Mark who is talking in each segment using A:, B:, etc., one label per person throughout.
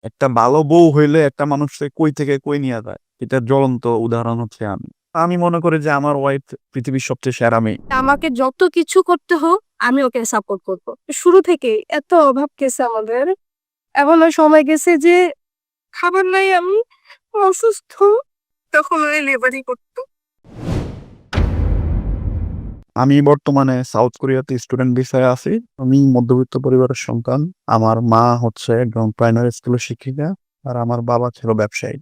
A: একটা ভালো বউ হইলে একটা মানুষকে কই থেকে কই নিয়ে যায়, এটার জ্বলন্ত উদাহরণ হচ্ছে আমি। আমি মনে করি যে আমার ওয়াইফ পৃথিবীর সবচেয়ে সেরা মেয়ে।
B: আমাকে যত কিছু করতে হোক আমি ওকে সাপোর্ট করব। শুরু থেকে এত অভাব গেছে আমাদের, এমন সময় গেছে যে খাবার নাই, আমি অসুস্থ, তখন ওই লেবারি করতো।
A: আমি বর্তমানে সাউথ কোরিয়াতে স্টুডেন্ট ভিসায় আছি। আমি মধ্যবিত্ত পরিবারের সন্তান। আমার মা হচ্ছে একজন প্রাইমারি স্কুলের শিক্ষিকা, আর আমার বাবা ছিল ব্যবসায়ী।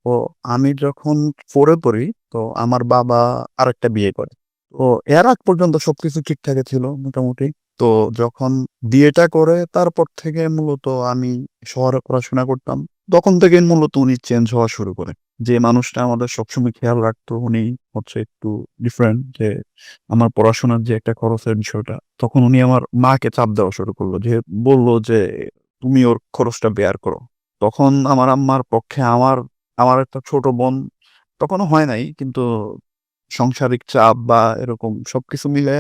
A: তো আমি যখন ফোরে পড়ি, তো আমার বাবা আরেকটা বিয়ে করে। তো এর আগ পর্যন্ত সবকিছু ঠিকঠাক ছিল মোটামুটি। তো যখন বিয়েটা করে তারপর থেকে মূলত আমি শহরে পড়াশোনা করতাম। তখন থেকে মূলত উনি চেঞ্জ হওয়া শুরু করে। যে মানুষটা আমাদের সবসময় খেয়াল রাখতো উনি হচ্ছে একটু ডিফারেন্ট। যে আমার পড়াশোনার যে একটা খরচের বিষয়টা, তখন উনি আমার মাকে চাপ দেওয়া শুরু করলো, যে বলল যে তুমি ওর খরচটা বেয়ার করো। তখন আমার আম্মার পক্ষে আমার আমার একটা ছোট বোন তখনও হয় নাই, কিন্তু সাংসারিক চাপ বা এরকম সবকিছু মিলে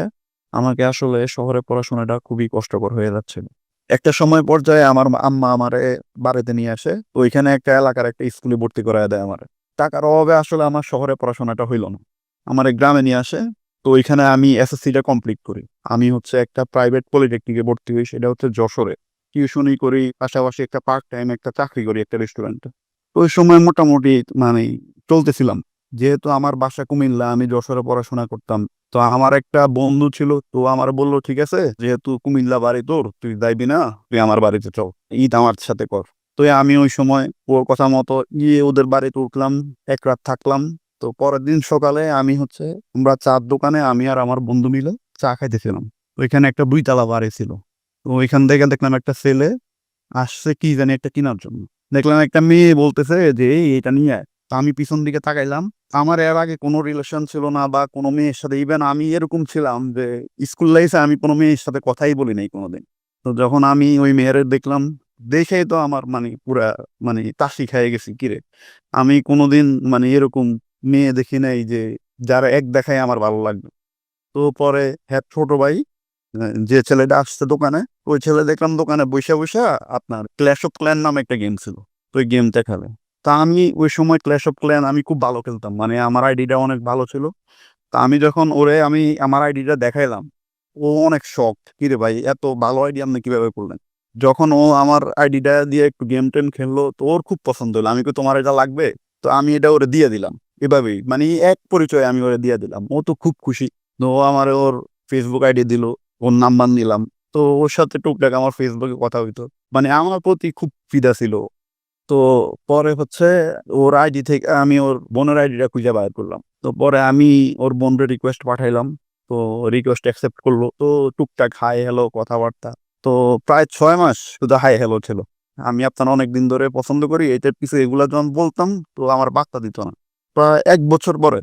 A: আমাকে আসলে শহরে পড়াশোনাটা খুবই কষ্টকর হয়ে যাচ্ছিল। একটা সময় পর্যায়ে আমার আম্মা আমারে বাড়িতে নিয়ে আসে, তো ওইখানে একটা এলাকার একটা স্কুলে ভর্তি করায় দেয় আমার। টাকার অভাবে আসলে আমার শহরে পড়াশোনাটা হইল না, আমার গ্রামে নিয়ে আসে। তো ওইখানে আমি এসএসসিটা কমপ্লিট করি। আমি হচ্ছে একটা প্রাইভেট পলিটেকনিকে ভর্তি হই, সেটা হচ্ছে যশোরে। টিউশনই করি, পাশাপাশি একটা পার্ট টাইম একটা চাকরি করি একটা রেস্টুরেন্টে। তো ওই সময় মোটামুটি মানে চলতেছিলাম। যেহেতু আমার বাসা কুমিল্লা, আমি যশোরে পড়াশোনা করতাম। তো আমার একটা বন্ধু ছিল, তো আমার বললো ঠিক আছে, যেহেতু কুমিল্লা বাড়ি তোর, তুই যাইবি না, তুই আমার বাড়িতে চল, ঈদ আমার সাথে কর। তো আমি ওই সময় ওর কথা মতো গিয়ে ওদের বাড়িতে উঠলাম, এক রাত থাকলাম। তো পরের দিন সকালে আমি হচ্ছে আমরা চার দোকানে আমি আর আমার বন্ধু মিলে চা খাইতেছিলাম। ওইখানে একটা 2 তলা বাড়ি ছিল। তো ওইখান থেকে দেখলাম একটা ছেলে আসছে কি জানি একটা কেনার জন্য। দেখলাম একটা মেয়ে বলতেছে যে এই এটা নিয়ে আয়। তা আমি পিছন দিকে তাকাইলাম। আমার এর আগে কোনো রিলেশন ছিল না বা কোনো মেয়ের সাথে, ইভেন আমি এরকম ছিলাম যে স্কুল লাইফে আমি কোনো মেয়ের সাথে কথাই বলি নাই কোনোদিন। তো যখন আমি ওই মেয়ের দেখলাম, দেখেই তো আমার মানে পুরা মানে তাসি খেয়ে গেছি কিরে। আমি কোনোদিন মানে এরকম মেয়ে দেখি নাই যে যারা এক দেখায় আমার ভালো লাগবে। তো পরে হ্যাঁ ছোট ভাই, যে ছেলেটা আসছে দোকানে, ওই ছেলে দেখলাম দোকানে বৈশা বৈশা আপনার ক্ল্যাশ অফ ক্ল্যান নামে একটা গেম ছিল, তো ওই গেমটা খেলে। তা আমি ওই সময় ক্ল্যাশ অফ ক্ল্যান আমি খুব ভালো খেলতাম, মানে আমার আইডিটা অনেক ভালো ছিল। তা আমি যখন ওরে আমি আমার আইডিটা দেখাইলাম, ও অনেক শখ, কিরে ভাই এত ভালো আইডিয়া আপনি কিভাবে করলেন। যখন ও আমার আইডিটা দিয়ে একটু গেম টেম খেললো, তো ওর খুব পছন্দ হলো। আমি কি তোমার এটা লাগবে, তো আমি এটা ওরে দিয়ে দিলাম। এভাবেই মানে এক পরিচয় আমি ওরে দিয়ে দিলাম, ও তো খুব খুশি। তো ও আমার ওর ফেসবুক আইডি দিল, ওর নাম্বার নিলাম। তো ওর সাথে টুকটাক আমার ফেসবুকে কথা হইতো, মানে আমার প্রতি খুব ফিদা ছিল। তো পরে হচ্ছে ওর আইডি থেকে আমি ওর বোনের আইডিটা খুঁজে বাইর করলাম। তো পরে আমি ওর বোনের রিকোয়েস্ট পাঠাইলাম। তো রিকোয়েস্ট অ্যাকসেপ্ট করলো। তো টুকটাক হাই হ্যালো কথাবার্তা। তো প্রায় 6 মাস শুধু হাই হ্যালো ছিল। আমি আপনার অনেক দিন ধরে পছন্দ করি এটার পিছনে এগুলা যখন বলতাম, তো আমার বার্তা দিত না। প্রায় 1 বছর পরে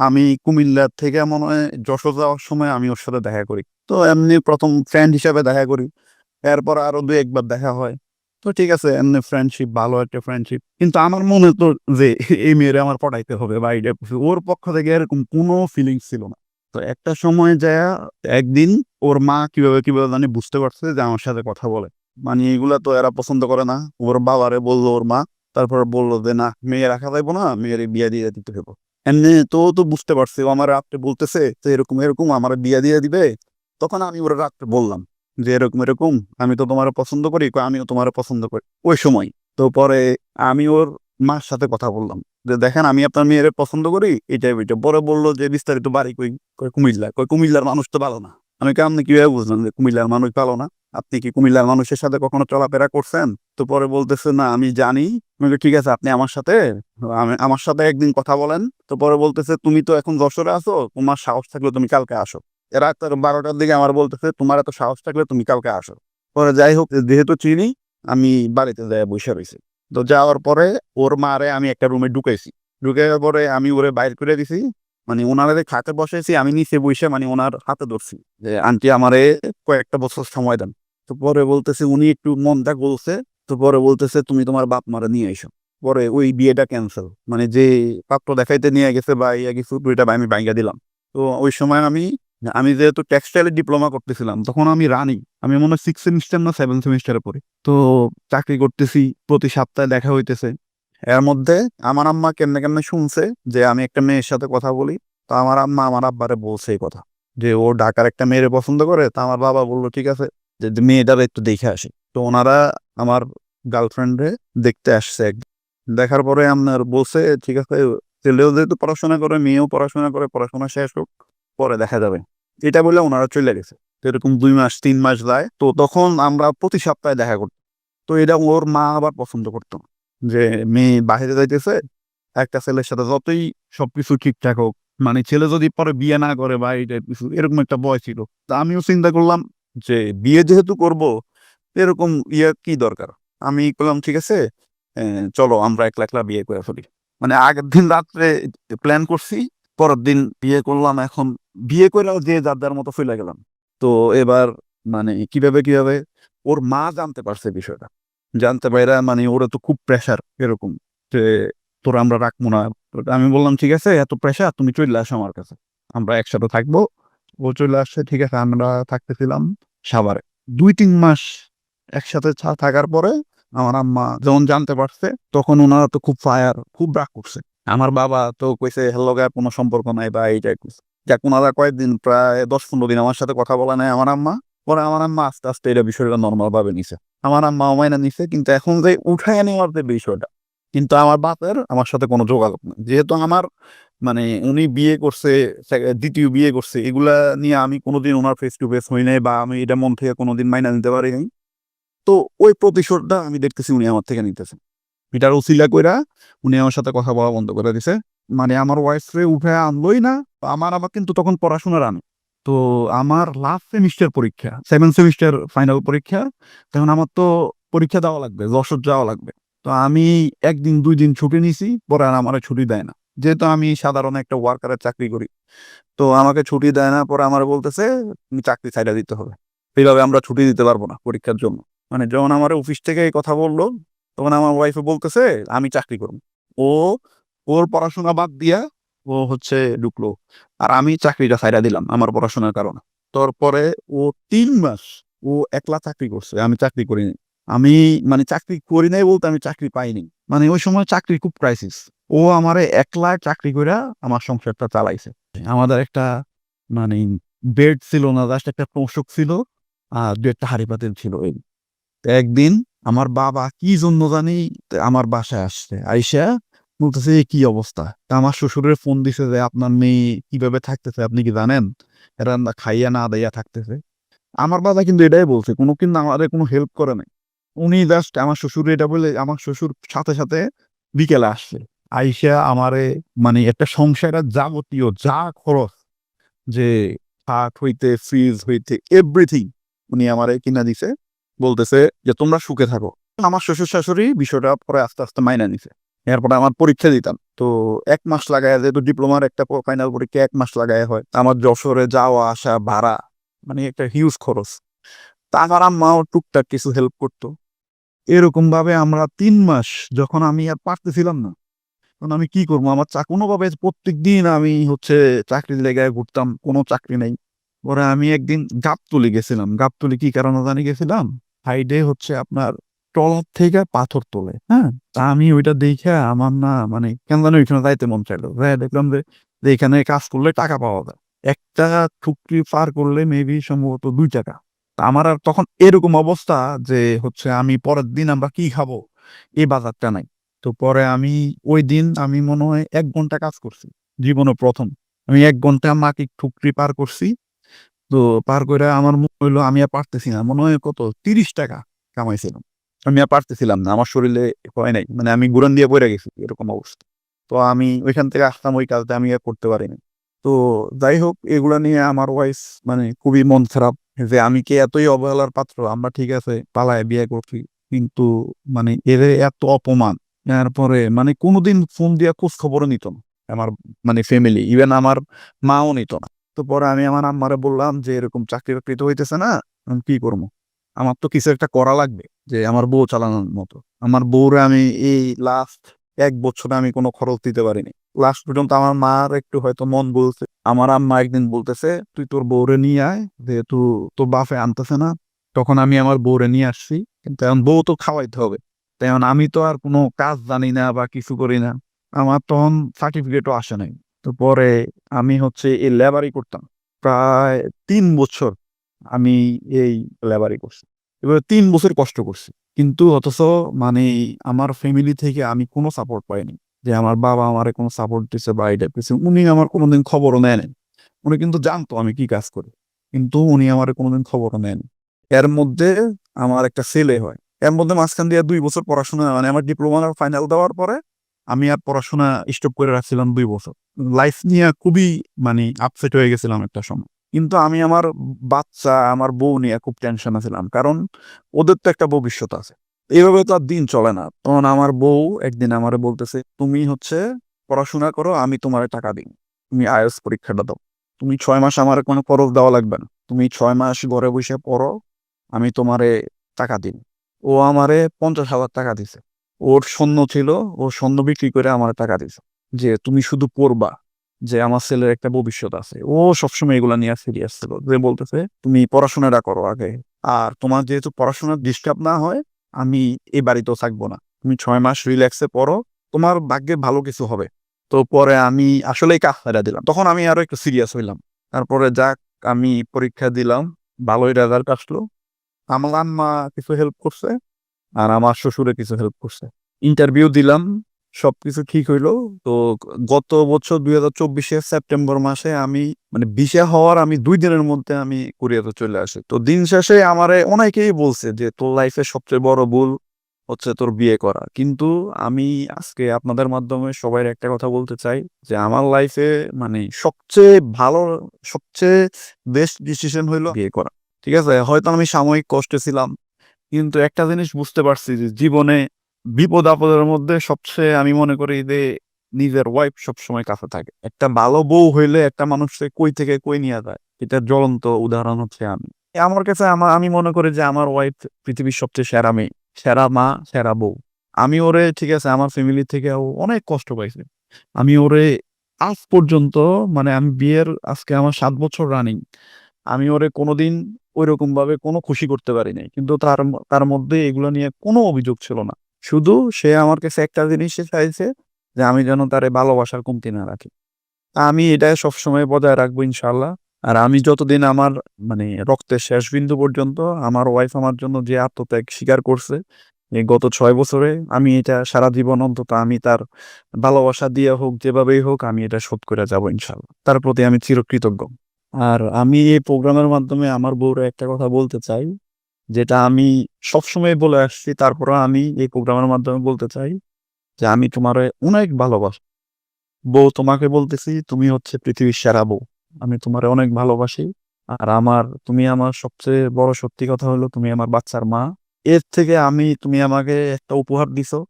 A: আমি কুমিল্লা থেকে মনে হয় যশোর যাওয়ার সময় আমি ওর সাথে দেখা করি। তো এমনি প্রথম ফ্রেন্ড হিসাবে দেখা করি, এরপর আরো 2-1 বার দেখা হয়। তো ঠিক আছে, এমনি ফ্রেন্ডশিপ, ভালো একটা ফ্রেন্ডশিপ, কিন্তু আমার মনে তো যে এই মেয়েরে আমার পড়াইতে হবে বা এটা ওর পক্ষ থেকে এরকম কোনো ফিলিংস ছিল না। তো একটা সময় যায়, একদিন ওর মা কিভাবে কিভাবে জানি বুঝতে পারছে যে আমার সাথে কথা বলে, মানে এগুলা তো এরা পছন্দ করে না। ওর বাবারে বললো ওর মা, তারপর বললো যে না, মেয়ে রাখা যাইবো না, মেয়ের বিয়ে দিয়ে দিতে হবে। এমনি তো ও তো বুঝতে পারছে, ও আমার রাত্রে বলতেছে তো এরকম এরকম আমার বিয়ে দিয়ে দিবে। তখন আমি ওর রাত্রে বললাম যে এরকম এরকম, আমি তো তোমার পছন্দ করি, কয় আমিও তোমার পছন্দ করি ওই সময়। তো পরে আমি ওর মার সাথে কথা বললাম যে দেখেন আমি আপনার মেয়ের পছন্দ করি, এটাই ওইটা। পরে বললো যে বিস্তারিত বাড়ি কই, কয় কুমিল্লা। কয় কুমিল্লার মানুষ তো ভালো না। আমি কেমন কিভাবে বুঝলাম যে কুমিল্লার মানুষ ভালো না, আপনি কি কুমিল্লার মানুষের সাথে কখনো চলাফেরা করছেন? তো পরে বলতেছে না আমি জানি। আমি বলি, ঠিক আছে আপনি আমার সাথে একদিন কথা বলেন। তো পরে বলতেছে তুমি তো এখন যশোরে আছো, তোমার সাহস থাকলে তুমি কালকে আসো। রাত 12টার দিকে আমার বলতেছে তোমার এত সাহস থাকলে তুমি কালকে আসো। পরে যাই হোক, যেহেতু চিনি, আমি বাড়িতে যাই বসে রয়েছি। তো যাওয়ার পরে ওর মারে আমি একটা রুমে ঢুকেছি। ঢুকে যাওয়ার পরে আমি ওরে বাইর করে দিছি, মানে ওনারে খাতে বসেছি, আমি নিচে বসে মানে ওনার হাতে ধরছি যে আন্টি আমারে কয়েকটা বছর সময় দেন। তো পরে বলতেছে উনি একটু মনটা গলছে। তো পরে বলতেছে তুমি তোমার বাপ মারা নিয়ে এসো। পরে ওই বিয়েটা ক্যান্সেল, মানে যে পাত্র দেখাইতে নিয়ে গেছে বা ইয়া কিছু, ওইটা আমি ভাঙ্গা দিলাম। তো ওই সময় আমি আমি যেহেতু টেক্সটাইলে ডিপ্লোমা করতেছিলাম তখন আমি রানি, আমি মনে হয় 6 সেমিস্টার না 7 সেমিস্টারে পড়ি। তো চাকরি করতেছি, প্রতি সপ্তাহে দেখা হইতেছে। এর মধ্যে আমার আম্মা কেমনে কেমনে শুনছে যে আমি একটা মেয়ের সাথে কথা বলি। তো আমার আম্মা আমার আব্বারে বলছে এই কথা, যে ও ঢাকার একটা মেয়েরে পছন্দ করে। তো আমার বাবা বললো ঠিক আছে, যে মেয়েটার একটু দেখে আসি। তো ওনারা আমার গার্লফ্রেন্ডে দেখতে আসছে একদিন। দেখার পরে আপনার বলছে ঠিক আছে, ছেলেও যেহেতু পড়াশোনা করে, মেয়েও পড়াশোনা করে, পড়াশোনা শেষ হোক, পরে দেখা যাবে। এটা বলে ওনারা চলে গেছে। তো এরকম 2 মাস 3 মাস যায়। তো তখন আমরা প্রতি সপ্তাহে দেখা করতাম। তো এটা ওর মা আবার পছন্দ করতো না, যে মেয়ে বাইরে যাইতেছে একটা ছেলের সাথে, যতই সবকিছু ঠিকঠাক হোক, মানে ছেলে যদি পরে বিয়ে না করে বা এই টাইপ কিছু, এরকম একটা ভয় ছিল। তা আমিও চিন্তা করলাম যে বিয়ে যেহেতু করব, এরকম ইয়ে কি দরকার। আমি বললাম ঠিক আছে, চলো আমরা একলা একলা বিয়ে করে ফেলি। মানে আগের দিন রাত্রে প্ল্যান করছি, পরের দিন বিয়ে করলাম। এখন বিয়ে করেও যে যার যার মতো ফেলে গেলাম। তো এবার মানে কিভাবে কিভাবে ওর মা জানতে পারছে বিষয়টা, জানতে পাইরা মানে ওরা তো খুব প্রেশার এরকম, যে তোরা আমরা রাখবো না। তো আমি বললাম ঠিক আছে, এত প্রেশার, তুমি চলে আসো আমার কাছে, আমরা একসাথে থাকবো। ও চলে আসছে, ঠিক আছে, আমরা থাকতেছিলাম সাভারে 2-3 মাস একসাথে থাকার পরে আমার আম্মা যখন জানতে পারছে, তখন ওনারা তো খুব ফায়ার, খুব রাগ করছে। আমার বাবা তো কইছে হ্যালো গায়ে কোনো সম্পর্ক নাই বা এইটাই কইছে। যাক, ওনারা কয়েকদিন, প্রায় 10-15 দিন আমার সাথে কথা বলা নাই আমার আম্মা। পরে আমার আম্মা আস্তে আস্তে এটা বিষয়টা নর্মাল ভাবে নিছে। আমার আম্মা মাইনা নিছে, কিন্তু এখন যে উঠায় নেওয়ার যে বিষয়টা, কিন্তু আমার বাপের আমার সাথে কোনো যোগাযোগ নেই। যেহেতু আমার মানে উনি বিয়ে করছে, দ্বিতীয় বিয়ে করছে, এগুলা নিয়ে আমি কোনোদিন ওনার ফেস টু ফেস হই নাই, বা আমি এটা মন থেকে কোনোদিন মাইনা নিতে পারি নাই। তো ওই প্রতিশোধটা আমি দেখতেছি উনি আমার থেকে নিতেছেন। এটার উছিলা কইরা উনি আমার সাথে কথা বলা বন্ধ করে দিছে। মানে আমার ওয়াইফরে উঠে আনলোই না। আমার আবার কিন্তু তখন পড়াশোনার আমি। তো আমার লাস্ট সেমিস্টার পরীক্ষা, 7 সেমিস্টার ফাইনাল পরীক্ষা। তখন আমার তো পরীক্ষা দেওয়া লাগবে, যশোর যাওয়া লাগবে। তো আমি 1 দিন 2 দিন ছুটি নিছি, পরে আর আমার ছুটি দেয় না। যেহেতু আমি সাধারণ একটা ওয়ার্কারের চাকরি করি, তো আমাকে ছুটি দেয় না। পরে আমার বলতেছে তুমি চাকরি ছাইড়া দিতে হবে, এইভাবে আমরা ছুটি দিতে পারবো না পরীক্ষার জন্য। মানে যখন আমার অফিস থেকে এই কথা বললো, তখন আমার ওয়াইফে বলতেছে আমি চাকরি করবো। ও ওর পড়াশোনা বাদ দিয়া ও হচ্ছে ঢুকলো, আর আমি চাকরিটা ছাইড়া দিলাম আমার পড়াশোনার কারণে। তারপরে ও 3 মাস ও একলা চাকরি করছে, আমি চাকরি করিনি। আমি মানে চাকরি করি নাই বলতে আমি চাকরি পাইনি। মানে ওই সময় চাকরি খুব ক্রাইসিস। ও আমারে একলা চাকরি কইরা আমার সংসারটা চালাইছে। আমাদের একটা মানে বেড ছিল না, জাস্ট একটা তোষক ছিল আর 2 একটা হাঁড়ি পাতিল ছিল। এই তো একদিন আমার বাবা কি জন্য জানি আমার বাসায় আসছে, আইসা বলতেছে "এ কি অবস্থা?" তা আমার শ্বশুরের ফোন দিছে যে আপনার মেয়ে কিভাবে থাকতেছে আপনি কি জানেন, এরা না খাইয়া না দাইয়া থাকতেছে। আমার বাবা কিন্তু এটাই বলছে, কোনো কিন্তু আমাদের কোনো হেল্প করে নাই। উনি জাস্ট আমার শ্বশুর এটা বলে, আমার শ্বশুর সাথে সাথে বিকেলে আসছে, আইসা আমারে মানে একটা সংসারের যাবতীয় যা খরচ, যে খাট হইতে ফ্রিজ হইতে এভরিথিং উনি আমারে কিনা দিছে। বলতেছে যে তোমরা সুখে থাকো। আমার শ্বশুর শাশুড়ি বিষয়টা পরে আস্তে আস্তে মাইনা নিছে। এরপরে আমার পরীক্ষা দিতাম তো 1 মাস লাগায়, যেহেতু ডিপ্লোমার একটা ফাইনাল পরীক্ষা 1 মাস লাগায় হয়, আমার যশোরে যাওয়া আসা ভাড়া, মানে একটা হিউজ খরচ। তা আমার আম্মাও টুকটাক কিছু হেল্প করতো। এরকম ভাবে আমরা 3 মাস, যখন আমি আর পারতেছিলাম না, তখন আমি কি করবো, আমার কোনোভাবে প্রত্যেক দিন আমি হচ্ছে চাকরির লেগে ঘুরতাম, কোনো চাকরি নেই। পরে আমি একদিন গাবতলী গেছিলাম। গাবতলী কি কারণে জানি গেছিলাম, সাইডে হচ্ছে আপনার ট্রলার থেকে পাথর তোলে, হ্যাঁ। তা আমি ওইটা দেখে আমার না মানে কেন জানি ওইখানে যাইতে মন চাইলো। যাই দেখলাম যে এখানে কাজ করলে টাকা পাওয়া যায়, একটা ঠুকরি পার করলে মেবি সম্ভবত 2 টাকা। তা আমার আর তখন এরকম অবস্থা যে হচ্ছে আমি পরের দিন আমরা কি খাবো, এই বাজারটা নাই। তো পরে আমি ওই দিন আমি মনে হয় 1 ঘন্টা কাজ করছি, জীবনে প্রথম। আমি 1 ঘন্টা মাকে ঠুকরি পার করছি। তো পার করে আমার মনে হইলো আমি আর পারতেছি না, মনে হয় কত 30 টাকা কামাইছিলাম। আমি আর পারতেছিলাম না, আমার শরীরে হয় নাই, মানে আমি গুরান দিয়ে পড়ে গেছি এরকম অবস্থা। তো আমি ওইখান থেকে আসলাম, ওই কাজটা আমি আর করতে পারিনি। তো যাই হোক, এগুলা নিয়ে আমার ওয়াইফ মানে খুবই মন খারাপ, যে আমি কি এতই অবহেলার পাত্র। আমরা ঠিক আছে পালায় বিয়ে করছি, কিন্তু মানে এর এত অপমান। তারপরে মানে কোনোদিন ফোন দিয়া খোঁজ খবরও নিত না আমার, মানে ফ্যামিলি, ইভেন আমার মাও নিত না। তো পরে আমি আমার আম্মারে বললাম যে এরকম চাকরি বাকরি তো হইতেছে না, আমি কি করবো, আমার তো কিছু একটা করা লাগবে যে আমার বউ চালানোর মতো। আমার বউরে আমি এই লাস্ট 1 বছরে আমি কোনো খরচ দিতে পারিনি। লাস্ট পর্যন্ত আমার মার একটু হয়তো মন বলছে। আমার আম্মা একদিন বলতেছে, "তুই তোর বউরে নিয়ে আয়, যেহেতু তোর বাপে আনতেছে না।" তখন আমি আমার বউরে নিয়ে আসছি। কিন্তু এখন বউ তো খাওয়াইতে হবে। তো এখন আমি তো আর কোনো কাজ জানি না বা কিছু করি না। আমার তখন সার্টিফিকেটও আসে নাই। তো পরে আমি হচ্ছে এই লেবারি করতাম। প্রায় ৩ বছর আমি এই লেবারি করছি। এবার ৩ বছর কষ্ট করছি। কিন্তু অথচ মানে আমার ফ্যামিলি থেকে আমি কোনো সাপোর্ট পাইনি। যে আমার বাবা আমারে কোনো সাপোর্ট দিছে বা এই টাইপের কিছু। উনি আমার কোনোদিন খবরও নেয় নাই। উনি কিন্তু জানতো আমি কি কাজ করি। কিন্তু উনি আমারে কোনোদিন খবরও নেয়নি। এর মধ্যে আমার একটা ছেলে হয়। এর মধ্যে মাঝখান দিয়ে ২ বছর পড়াশোনা মানে আমার ডিপ্লোমার ফাইনাল দেওয়ার পরে আমি আর পড়াশোনা স্টপ করে রাখছিলাম ২ বছর। লাইফ নিয়ে খুবই মানে আপসেট হয়ে গেছিলাম একটা সময়। কিন্তু আমি আমার বাচ্চা, আমার বউ নিয়ে খুব টেনশনে ছিলাম। কারণ ওদের তো একটা ভবিষ্যৎ আছে। এভাবে তো আর দিন চলে না। তখন আমার বউ একদিন আমারে বলতেছে, "তুমি হচ্ছে পড়াশোনা করো, আমি তোমারে টাকা দিই। তুমি IELTS পরীক্ষাটা দাও। তুমি ৬ মাস আমারে কোনো খরচ দেওয়া লাগবে না। তুমি ৬ মাস ঘরে বইসা পড়ো, আমি তোমারে টাকা দিই।" ও আমারে ৳৫০,০০০ দিছে। ওর স্বর্ণ ছিল, ও স্বর্ণ বিক্রি করে আমারে টাকা দিছে। যে, "তুমি শুধু পড়বা। যে আমার ছেলের একটা ভবিষ্যৎ আছে।" ও সবসময় এগুলা নিয়ে সিরিয়াস ছিল। যে বলতেছে, "তুমি পড়াশোনাটা করো আগে। আর তোমার যেহেতু পড়াশোনার ডিস্টার্ব না হয়, আমি এই বাড়িতেও থাকবো না। তুমি ৬ মাস রিল্যাক্সে পড়ো। তোমার ভাগ্যে ভালো কিছু হবে।" তো পরে আমি আসলেই কাজ ছাইড়া দিলাম। তখন আমি আরো একটু সিরিয়াস হইলাম। তারপরে যাক আমি পরীক্ষা দিলাম। ভালোই রেজাল্ট আসলো। আমার আম্মা কিছু হেল্প করছে। আর আমার শ্বশুরে কিছু হেল্প করছে। ইন্টারভিউ দিলাম। সবকিছু ঠিক হইলো। তো গত বছর ২০২৪ এর সেপ্টেম্বর মাসে আমি মানে ভিসা হওয়ার আমি ২ দিনের মধ্যে আমি কোরিয়াতে চলে আসি। তো দিন শেষে আমারে অনেকেই বলছে যে, "তোর লাইফে সবচেয়ে বড় ভুল হচ্ছে তোর বিয়ে করা।" কিন্তু আমি আজকে আপনাদের মাধ্যমে সবাইর একটা কথা বলতে চাই যে, আমার লাইফে মানে সবচেয়ে ভালো, সবচেয়ে বেস্ট ডিসিশন হইলো বিয়ে করা। ঠিক আছে? হয়তো আমি সাময়িক কষ্টে ছিলাম। কিন্তু একটা জিনিস বুঝতে পারছি যে জীবনে বিপদ-আপদের মধ্যে সবচেয়ে আমি মনে করি যে নিজের ওয়াইফ সবসময় কাছে থাকে। একটা ভালো বউ হইলে একটা মানুষকে কই থেকে কই নিয়া যায়। এটার জ্বলন্ত উদাহরণ হচ্ছে আমি। আমার কাছে আমি মনে করি যে আমার ওয়াইফ পৃথিবীর সবচেয়ে সেরা মেয়ে, সেরা মা, সেরা বউ। আমি ওরে ঠিক আছে আমার ফ্যামিলি থেকেও অনেক কষ্ট পাইছি। আমি ওরে আজ পর্যন্ত মানে আমি বিয়ের আজকে আমার ৭ বছর রানিং। আমি ওরে কোনোদিন ঐরকমভাবে কোনো খুশি করতে পারি নাই। কিন্তু তার মধ্যে এগুলো নিয়ে কোনো অভিযোগ ছিল না। শুধু সে আমার কাছে একটা জিনিসই চাইছে যে আমি যেন তারে ভালোবাসার কমতি না রাখি। আমি এটা সবসময় বজায় রাখবো ইনশাআল্লাহ। আর আমি যতদিন আমার মানে রক্তের শেষ বিন্দু পর্যন্ত আমার ওয়াইফ আমার জন্য যে আত্মত্যাগ স্বীকার করছে, এই গত ৬ বছরে আমি এটা সারা জীবন অন্তত আমি তার ভালোবাসা দিয়ে হোক, যেভাবেই হোক আমি এটা শোধ করে যাবো ইনশাআল্লাহ। তার প্রতি আমি চিরকৃতজ্ঞ। আর আমি এই প্রোগ্রামের মাধ্যমে আমার বউরে একটা কথা বলতে চাই, যেটা আমি সবসময় বলে আসছি। তারপরেও আমি এই প্রোগ্রামের মাধ্যমে বলতে চাই যে, "আমি তোমারে অনেক ভালোবাসি। বউ তোমাকে বলতেছি, তুমি হচ্ছে পৃথিবীর সেরা বউ। আমি তোমারে অনেক ভালোবাসি। আর তুমি আমার সবচেয়ে বড় সত্যি কথা হলো তুমি আমার বাচ্চার মা। এর থেকে তুমি আমাকে একটা উপহার দিছো।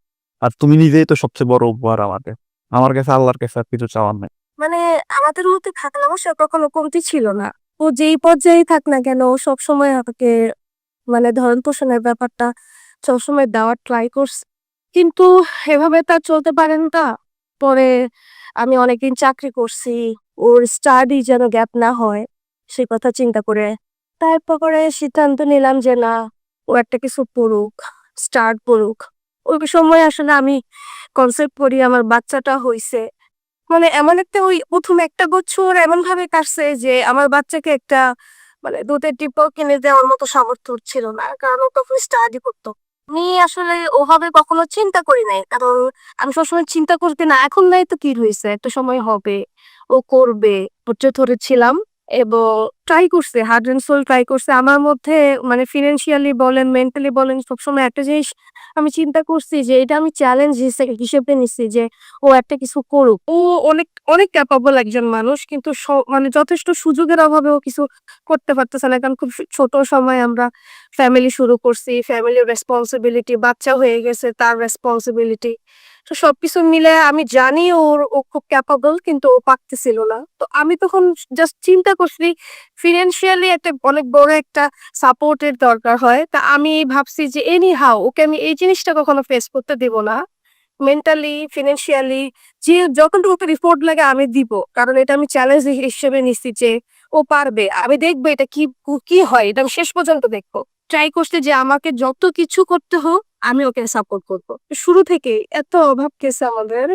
A: আর তুমি নিজেই তো সবচেয়ে বড় উপহার আমাকে। আমার কাছে আল্লাহর কাছে আর কিছু চাওয়ার নাই।"
B: মানে আমাদের মধ্যে ভালোবাসা কখনো কমতি ছিল না। ও যেই পর্যায়েই থাক না কেন ও সবসময় আমাকে মানে ভরণ-পোষণের ব্যাপারটা সবসময় দেওয়ার ট্রাই করছে। কিন্তু এভাবে তো আর চলতে পারে না। পরে আমি অনেকদিন চাকরি করছি। ওর স্টাডি যেন গ্যাপ না হয় সে কথা চিন্তা করে। তারপরে সিদ্ধান্ত নিলাম যে না, ও একটা কিছু পড়ুক, স্টার্ট করুক। ওই সময় আসলে আমি কনসেপ্ট করি আমার বাচ্চাটা হইছে। মানে এমন একটা ওই ১ম ১ বছর এমনভাবে কাটছে যে আমার বাচ্চাকে একটা মানে দুধের ডিব্বাও কিনে দেওয়ার মতো সামর্থ্য ওর ছিল না। কারণ ও তখন স্টাডি করত। আমি আসলে ওভাবে কখনো চিন্তা করি নাই। কারণ আমি সবসময় চিন্তা করতে না এখন নাই তো কি হইছে? একটা সময় হবে। ও করবে। ধৈর্য ধরেছিলাম এবং ট্রাই করছে, হার্ড অ্যান্ড সোল ট্রাই করছে। আমার মধ্যে মানে ফিন্যান্সিয়ালি বলেন, মেন্টালি বলেন সবসময় একটা জিনিস আমি চিন্তা করছি যে এটা আমি চ্যালেঞ্জ হিসেবে নিচ্ছি যে ও একটা কিছু করুক। ও অনেক, অনেক ক্যাপাবল একজন মানুষ। কিন্তু মানে যথেষ্ট সুযোগের অভাবে ও কিছু করতে পারতেছে না। কারণ খুব ছোট সময়ে আমরা ফ্যামিলি শুরু করছি। ফ্যামিলির রেসপনসিবিলিটি, বাচ্চা হয়ে গেছে তার রেসপনসিবিলিটি। তো সবকিছু মিলে আমি জানি ও খুব ক্যাপাবল কিন্তু ও পারতেছিল না। তো আমি তখন জাস্ট চিন্তা করছি ফিন্যান্সিয়ালি একটা অনেক বড় একটা সাপোর্ট এর দরকার হয়। তা আমি ভাবছি যে এনি হাউ ওকে আমি এই জিনিসটা কখনো ফেস করতে দিব না। মেন্টালি, ফিন্যান্সিয়ালি যে যতটুকু ওকে রিপোর্ট লাগে আমি দিব। কারণ এটা আমি চ্যালেঞ্জ হিসেবে নিচ্ছি যে ও পারবে। আমি দেখব এটা কি হয় এটা আমি শেষ পর্যন্ত দেখব। ট্রাই করছে যে আমাকে যত কিছু করতে হোক আমি ওকে সাপোর্ট করব। শুরু থেকেই এত অভাব গেছে আমাদের।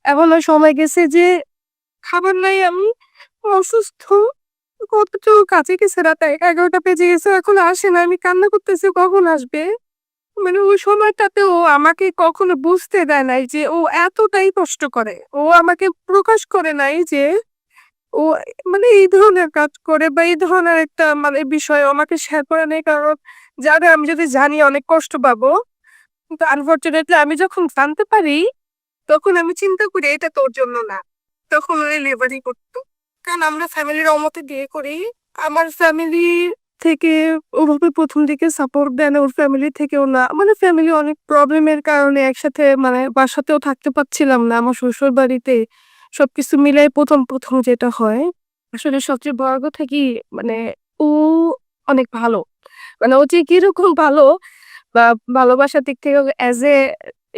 B: এমনও সময় গেছে যে খাবার নাই আমি অসুস্থ। কতটুকু কাছে গেছে রাত ১১টা বেজে গেছে এখনো আসে না। আমি কান্না করতেছি কখন আসবে? মানে ওই সময়টাতে ও আমাকে কখনো বুঝতে দেয় নাই যে ও এতটাই কষ্ট করে। ও আমাকে প্রকাশ করে নাই যে ও মানে এই ধরনের কাজ করে বা এই ধরনের একটা মানে বিষয় ও আমাকে শেয়ার করে নাই। কারণ জানে আমি যদি জানি অনেক কষ্ট পাবো। কিন্তু আনফরচুনেটলি আমি যখন জানতে পারি তখন আমি চিন্তা করি এটা তোর জন্য না। তখন ওই লেবারই করতো। কারণ আমরা ফ্যামিলির অমতে বিয়ে করি। আমার ফ্যামিলি থেকে ওভাবে ১ম দিকে সাপোর্ট দেয় না। ওর ফ্যামিলি থেকেও না। মানে ফ্যামিলি অনেক প্রবলেমের কারণে একসাথে মানে বাসাতেও থাকতে পারছিলাম না। আমার শ্বশুরবাড়িতে সবকিছু মিলায় ১ম যেটা হয়, আসলে সবচেয়ে বড় কথা কি মানে ও অনেক ভালো। মানে ও যে কিরকম ভালো বা ভালোবাসার দিক থেকে অ্যাজ এ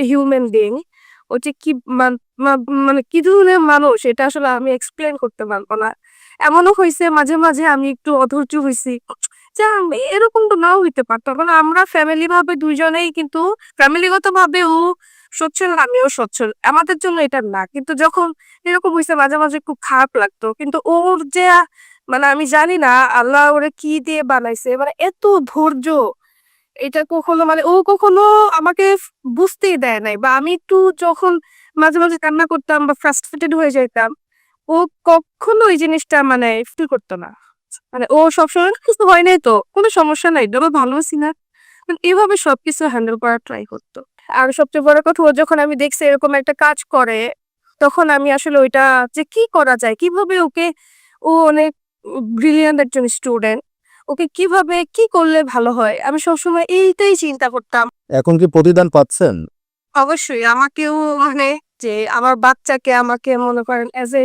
B: হিউম্যান বিইং ও যে কি মান মা মানে কি ধরনের মানুষ এটা আসলে আমি এক্সপ্লেইন করতে পারব না। এমনও হইছে মাঝে মাঝে আমি একটু অধৈর্য হইছি। যে এরকম তো নাও হইতে পারত। কারণ আমরা ফ্যামিলি ভাবে ২ জনেই কিন্তু ফ্যামিলিগতভাবে ও সচ্ছল, আমিও সচ্ছল। আমাদের জন্য এটা না। কিন্তু যখন এরকম হইছে মাঝে মাঝে খুব খারাপ লাগতো। কিন্তু ওর যে মানে আমি জানি না আল্লাহ ওরে কি দিয়ে বানাইছে। মানে এত ধৈর্য এটা কখনো মানে ও কখনো আমাকে বুঝতেই দেয় নাই বা আমি একটু যখন মাঝে মাঝে কান্না করতাম বা ফ্রাস্ট্রেটেড হয়ে যাইতাম, ও কখনো এই জিনিসটা মানে ফিল করতো না। মানে ও সবসময় কিছু হয় নাই তো, কোনো সমস্যা নাই। ধরো ভালো আছি না। মানে এভাবে সবকিছু হ্যান্ডেল করার ট্রাই করতো। আর সবচেয়ে বড় কথা ও যখন আমি দেখছি এরকম একটা কাজ করে, তখন আমি আসলে ওইটা যে কি করা যায়? কিভাবে ওকে ও অনেক ব্রিলিয়ান্ট একজন স্টুডেন্ট। ওকে কিভাবে কি করলে ভালো হয়? আমি সবসময় এইটাই চিন্তা করতাম।
A: এখন কি প্রতিদান পাচ্ছেন?
B: অবশ্যই আমাকেও মানে যে আমার বাচ্চাকে আমাকে মনে করেন এজ এ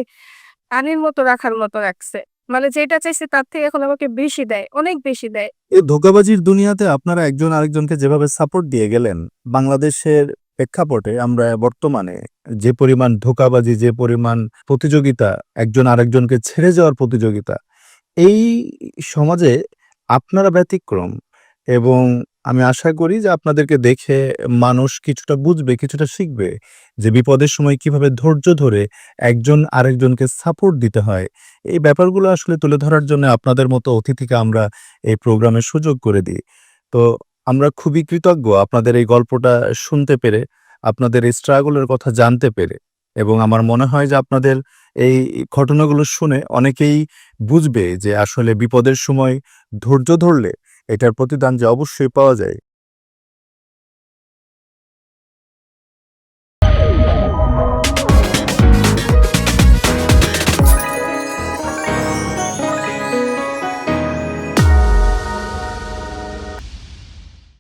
B: রানীর মতো রাখার মতো রাখছে। মানে যেটা চাইছে তার থেকে এখন আমাকে বেশি দেয়, অনেক বেশি দেয়।
A: এই ধোঁকাবাজির দুনিয়াতে আপনারা একজন আরেকজনকে যেভাবে সাপোর্ট দিয়ে গেলেন, বাংলাদেশের প্রেক্ষাপটে আমরা বর্তমানে যে পরিমাণ ধোঁকাবাজি, যে পরিমাণ প্রতিযোগিতা, একজন আরেকজনকে ছেড়ে যাওয়ার প্রতিযোগিতা, এই সমাজে আপনারা ব্যতিক্রম এবং আমি আশা করি যে আপনাদেরকে দেখে মানুষ কিছুটা বুঝবে, কিছুটা শিখবে যে বিপদের সময় কিভাবে ধৈর্য ধরে একজন আরেকজনকে সাপোর্ট দিতে হয়। এই ব্যাপারগুলো আসলে তুলে ধরার জন্য আপনাদের মতো অতিথিকে আমরা এই প্রোগ্রামের সুযোগ করে দিই। তো আমরা খুবই কৃতজ্ঞ আপনাদের এই গল্পটা শুনতে পেরে, আপনাদের এই struggle এর কথা জানতে পেরে এবং আমার মনে হয় যে আপনাদের এই ঘটনাগুলো শুনে অনেকেই বুঝবে যে আসলে বিপদের সময় ধৈর্য ধরলে এটার প্রতিদান যে অবশ্যই পাওয়া যায়।